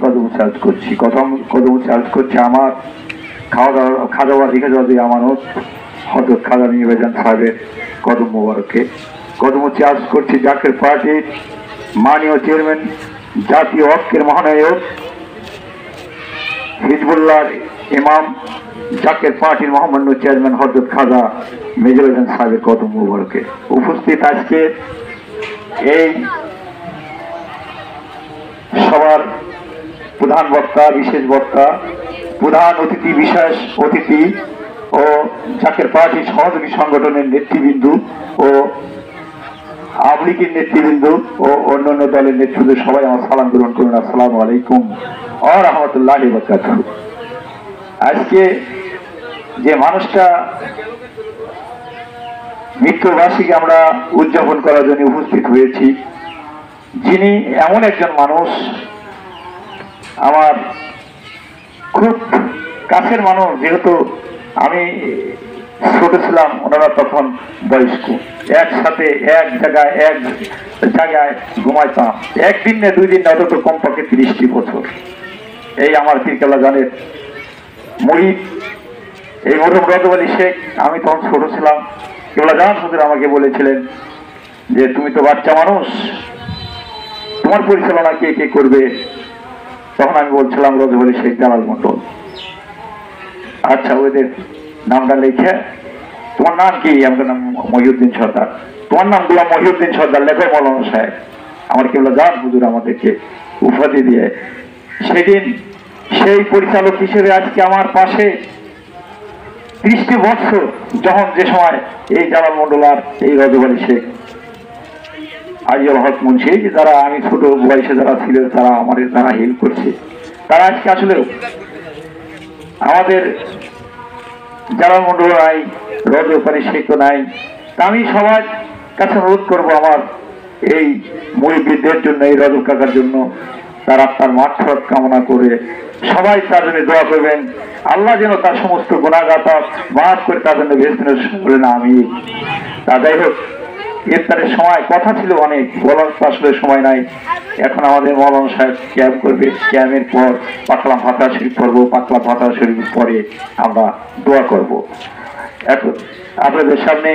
কদম চার্জ করছি, কদম চার্জ করছি আমার খাওয়া রেখে যাওয়া যে আমানত হযরত খাজা মির্জা সাহেবের কদম মোবারকে। কদম চার্জ করছি জাকের পার্টির মাননীয় চেয়ারম্যান, জাতীয় ঐক্যের মহানায়ক, হিজবুল্লাহর ইমাম, জাকের পার্টির মহামান্য চেয়ারম্যান হযরত খাজা মির্জা সাহেবের কদম মোবারকে। উপস্থিত আজকে এই সবার প্রধান বক্তা, বিশেষ বক্তা, প্রধান অতিথি, বিশেষ অতিথি ও জাকের পার্টির সহযোগী সংগঠনের নেতৃবৃন্দ ও আওয়ামী লীগের নেতৃবৃন্দ ও অন্যান্য দলের নেতৃবৃন্দ, সবাই আমার সালাম গ্রহণ করুন। আসসালামু আলাইকুম ওয়া রাহমাতুল্লাহি ওয়া বারাকাতুহু। আজকে যে মানুষটা মৃত্যুবার্ষিকী আমরা উদযাপন করার জন্য উপস্থিত হয়েছি, যিনি এমন একজন মানুষ, আমার খুব কাছের মানুষ, যেহেতু আমি ছোট ছিলাম, ওনারা তখন বয়স্ক, একসাথে এক জায়গায় ঘুমাইতাম, একদিন না দুই দিন না, অন্তত কমপক্ষে 30টি বছর। এই আমার পীরকেবলা জানের মুরিদ, এই মরহুম রজব আলী শেখ। আমি তখন ছোট ছিলাম, কেবলা জান হুজুর আমাকে বলেছিলেন যে তুমি তো বাচ্চা মানুষ, তোমার পরিচালনা কে কে করবে? তখন আমি বলছিলাম রজব আলী শেখ, জালাল মন্ডল। আচ্ছা, ওদের নামটা লিখে, তোমার নাম কি? আমার নাম মহিউদ্দিন সর্দার। তোমার নাম গোলাম মহিউদ্দিন সর্দার, লেখো মৌলানা সাহেব। আমার কেবলা জান হুজুর আমাদেরকে উপাধি দিয়ে সেদিন সেই পরিচালক হিসেবে আজকে আমার পাশে 30টি বছর, যখন যে সময় এই জালাল মন্ডল আর এই রজব আলী শেখ, আজিউল হক মুন্সি, যারা আমি ছোট বয়সে যারা ছিল, তারা আমাদের যারা হেল্প করছে, তারা আজকে আসলে আমাদের জালাল মন্ডল নাই, রজব আলী শেখ নাই। তা আমি সবার কাছে অনুরোধ করবো, আমার এই মুরিদদের জন্য, এই রজব কাকার জন্য, তার আত্মার মাগফিরাত কামনা করে সবাই তার জন্য দোয়া করবেন। আল্লাহ যেন তার সমস্ত গুনাহগাতা মাফ করে তার জন্য বেহেশতে বলেন আমি। তা যাই হোক, ইফতারের সময় কথা ছিল অনেক, বলার আসলে সময় নাই। এখন আমাদের মৌলানা সাহেব ক্যাম্প করবে, ক্যাম্পের পর পাকলা ফাতিহা শরীফ পড়বো, পাকলা ফাতিহা শরীফ পরে আমরা দোয়া করব। এখন আপনাদের সামনে